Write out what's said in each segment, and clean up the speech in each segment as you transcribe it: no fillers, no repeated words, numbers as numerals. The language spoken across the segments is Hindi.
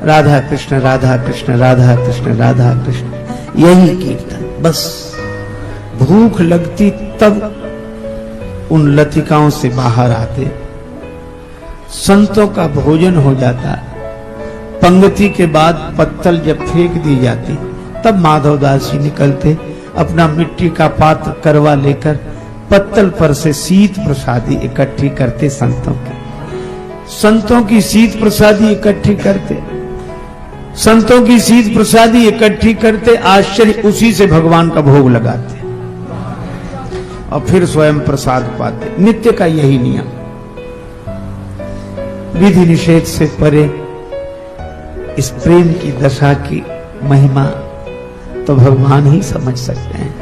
राधा कृष्ण राधा कृष्ण राधा कृष्ण राधा कृष्ण, यही कीर्तन। बस भूख लगती तब उन लतिकाओं से बाहर आते, संतों का भोजन हो जाता, पंक्ति के बाद पत्तल जब फेंक दी जाती तब माधवदास जी निकलते, अपना मिट्टी का पात्र करवा लेकर पत्तल पर से शीत प्रसादी इकट्ठी करते, संतों की शीत प्रसादी इकट्ठी करते, संतों की शीत प्रसादी इकट्ठी करते, आश्चर्य, उसी से भगवान का भोग लगाते और फिर स्वयं प्रसाद पाते। नित्य का यही नियम, विधि निषेध से परे इस प्रेम की दशा की महिमा तो भगवान ही समझ सकते हैं।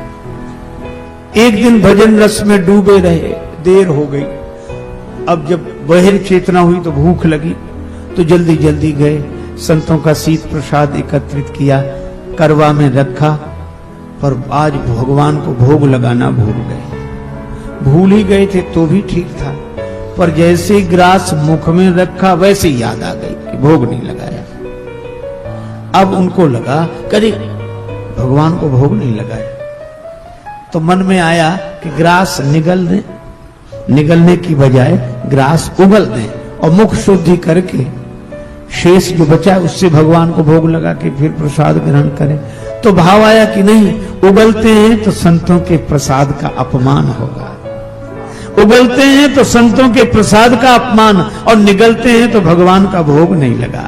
एक दिन भजन रस में डूबे रहे, देर हो गई, अब जब बहिर चेतना हुई तो भूख लगी, तो जल्दी जल्दी गए, संतों का शीत प्रसाद एकत्रित किया, करवा में रखा, पर आज भगवान को भोग लगाना भूल गए। भूल ही गए थे तो भी ठीक था, पर जैसे ही ग्रास मुख में रखा वैसे याद आ गई कि भोग नहीं लगाया। अब उनको लगा कभी भगवान को भोग नहीं लगाया, तो मन में आया कि ग्रास निगल दें, निगलने की बजाय ग्रास उगल दें और मुख शुद्धि करके शेष जो बचा उससे भगवान को भोग लगा के फिर प्रसाद ग्रहण करें। तो भाव आया कि नहीं, उगलते हैं तो संतों के प्रसाद का अपमान होगा, उगलते हैं तो संतों के प्रसाद का अपमान, और निगलते हैं तो भगवान का भोग नहीं लगा।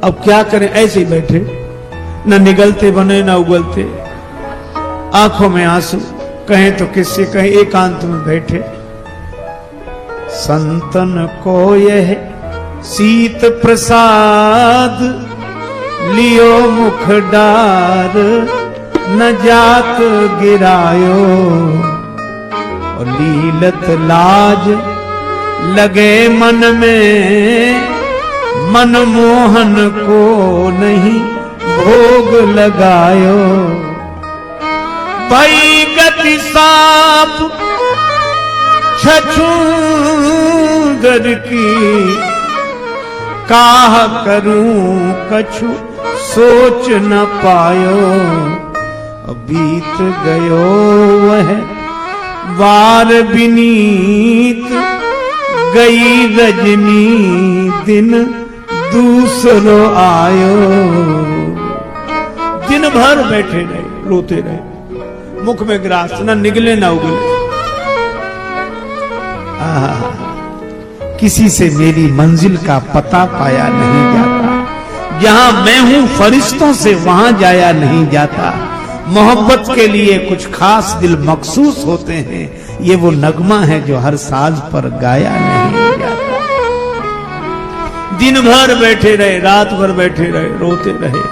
अब क्या करें, ऐसे ही बैठे, न निगलते बने न उगलते, आंखों में आंसू, कहें तो किससे कहें, एकांत में बैठे। संतन को यह शीत प्रसाद लियो मुख डार, न जात गिरायो और लीलत लाज लगे मन में, मनमोहन को नहीं भोग लगायो। भई गति साप छछूंदर की, काह करूं कछु सोच न पायो। बीत गयो वह वार बिनीत, गई रजनी दिन दूसरो आयो। दिन भर बैठे रहे, रोते रहे, मुख में ग्रास, न निगले न उगले। किसी से मेरी मंजिल का पता पाया नहीं जाता, जहां मैं हूं फरिश्तों से वहां जाया नहीं जाता। मोहब्बत के लिए कुछ खास दिल मखसूस होते हैं, ये वो नगमा है जो हर साज पर गाया नहीं जाता। दिन भर बैठे रहे, रात भर बैठे रहे, रोते रहे,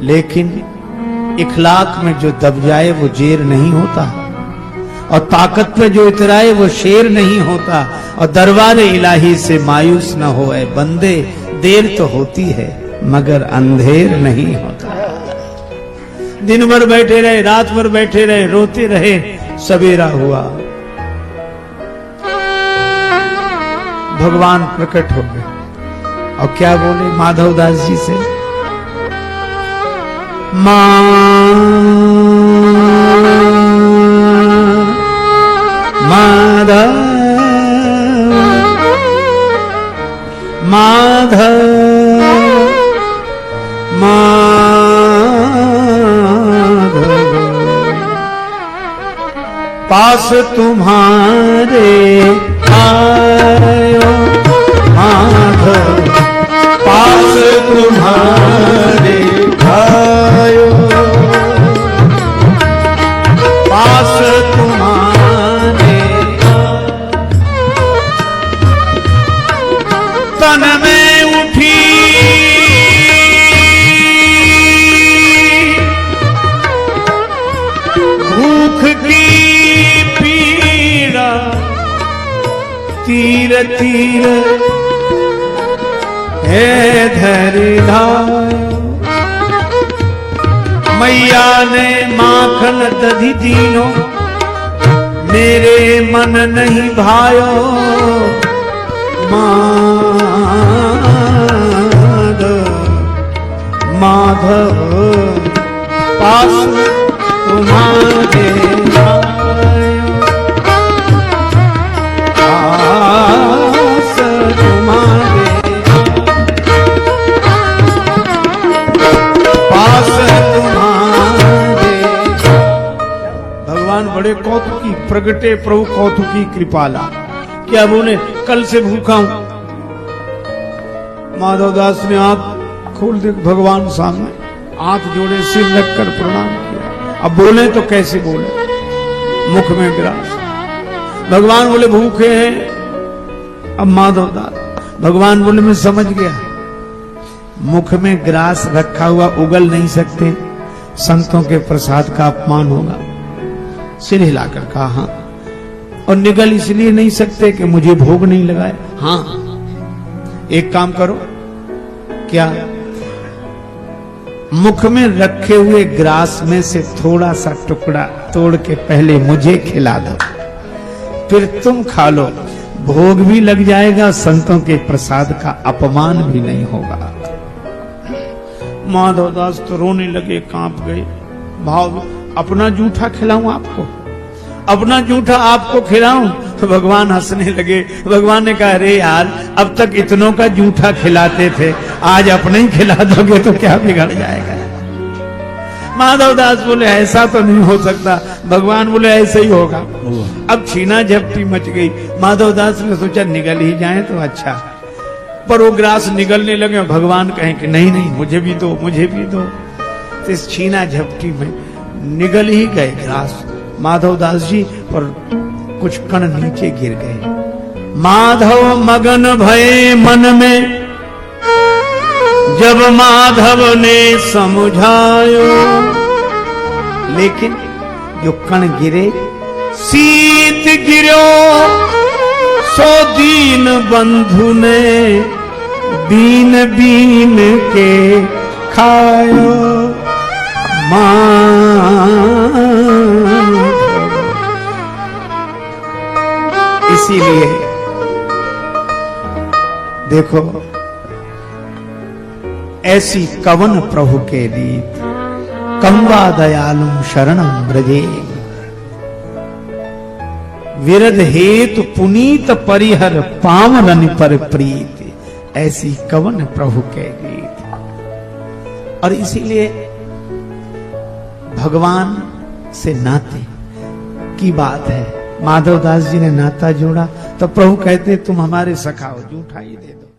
लेकिन इखलाक में जो दब जाए वो जेर नहीं होता, और ताकत पे जो इतराए वो शेर नहीं होता। और दरबारे इलाही से मायूस न होए बंदे, देर तो होती है मगर अंधेर नहीं होता। दिन भर बैठे रहे, रात भर बैठे रहे, रोते रहे, सवेरा हुआ, भगवान प्रकट हो गए और क्या बोले माधवदास जी से, माधव माधव माधव, पास तुम्हारे आयो माधव, पास तुम्हारे आयो, पास तुम्हारे तन में उठी भूख की पीड़ा, तीर तीर है धरि धायो। मैया ने माखन दधी दीनो, मेरे मन नहीं भायो। माधव प्रगटे प्रभु कौतुकी कृपाला। क्या बोले, कल से भूखा हूं। माधवदास ने आंख खोल दी, भगवान सामने हाथ जोड़े, सिर रखकर प्रणाम किया। अब बोले तो कैसे बोले, मुख में ग्रास। भगवान बोले भूखे हैं। अब माधवदास, भगवान बोले मैं समझ गया, मुख में ग्रास रखा हुआ उगल नहीं सकते, संतों के प्रसाद का अपमान होगा। सिर हिलाकर कहा हाँ। और निगल इसलिए नहीं सकते कि मुझे भोग नहीं लगाए। हाँ, एक काम करो, क्या, मुख में रखे हुए ग्रास में से थोड़ा सा टुकड़ा तोड़ के पहले मुझे खिला दो, फिर तुम खा लो, भोग भी लग जाएगा, संतों के प्रसाद का अपमान भी नहीं होगा। माधवदास तो रोने लगे, कांप गए। भाव, अपना जूठा खिलाऊं आपको, अपना जूठा आपको खिलाऊं? तो भगवान हंसने लगे। भगवान ने कहा अरे यार, अब तक इतनों का जूठा खिलाते थे, आज अपने ही खिला दोगे तो क्या बिगड़ जाएगा। माधवदास बोले ऐसा तो नहीं हो सकता। भगवान बोले ऐसे ही होगा। अब छीना झपटी मच गई। माधवदास ने सोचा निगल ही जाए तो अच्छा, पर वो ग्रास निगलने लगे। भगवान कहें कि नहीं नहीं, मुझे भी दो, मुझे भी दो। तो इस छीना झपटी में निगल ही गए ग्रास माधवदास जी, पर कुछ कण नीचे गिर गए। माधव मगन भये मन में, जब माधव ने समझायो, लेकिन जो कण गिरे, शीत गिरो सो दीन बंधु ने बीन बीन के खायो। इसीलिए देखो, ऐसी कवन प्रभु के रीत, कंवा दयालुम शरणम ब्रजे, विरध हेतु पुनीत परिहर पावन पर प्रीत। ऐसी कवन प्रभु के रीत। और इसीलिए भगवान से नाते की बात है। माधवदास जी ने नाता जोड़ा तो प्रभु कहते तुम हमारे सखा हो, जूठा ही दे दो।